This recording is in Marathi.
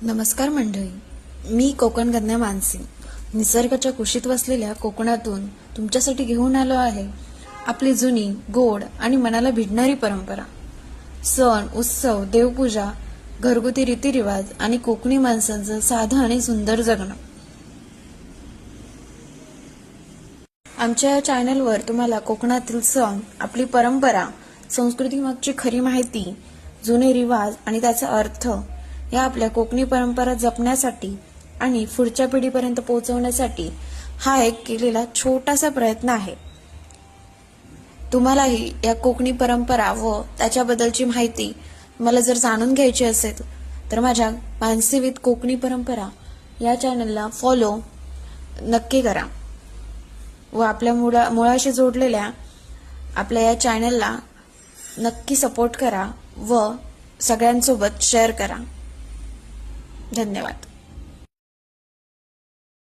नमस्कार मंडळी, मी कोकण कन्या मानसी निसर्गाच्या कुशीत वसलेल्या कोकणातून तुमच्यासाठी घेऊन आलो आहे आपली जुनी, गोड आणि मनाला भिडणारी परंपरा. सण, उत्सव, देवपूजा, घरगुती रीतिरिवाज आणि कोकणी माणसांचं साधं आणि सुंदर जगणं. आमच्या या चॅनलवर तुम्हाला कोकणातील सण, आपली परंपरा, संस्कृतीमागची खरी माहिती, जुने रिवाज आणि त्याचा अर्थ या आपल्या कोकणी परंपरा जपण्यासाठी आणि पुढच्या पिढीपर्यंत पोहोचवण्यासाठी हा एक केलेला छोटासा प्रयत्न आहे. तुम्हालाही या कोकणी परंपरा व त्याच्याबद्दलची माहिती मला जर जाणून घ्यायची असेल तर माझ्या मानसी विथ कोकणी परंपरा या चॅनलला फॉलो नक्की करा व आपल्या मुळाशी जोडलेल्या आपल्या या चॅनलला नक्की सपोर्ट करा व सगळ्यांसोबत शेअर करा. धन्यवाद.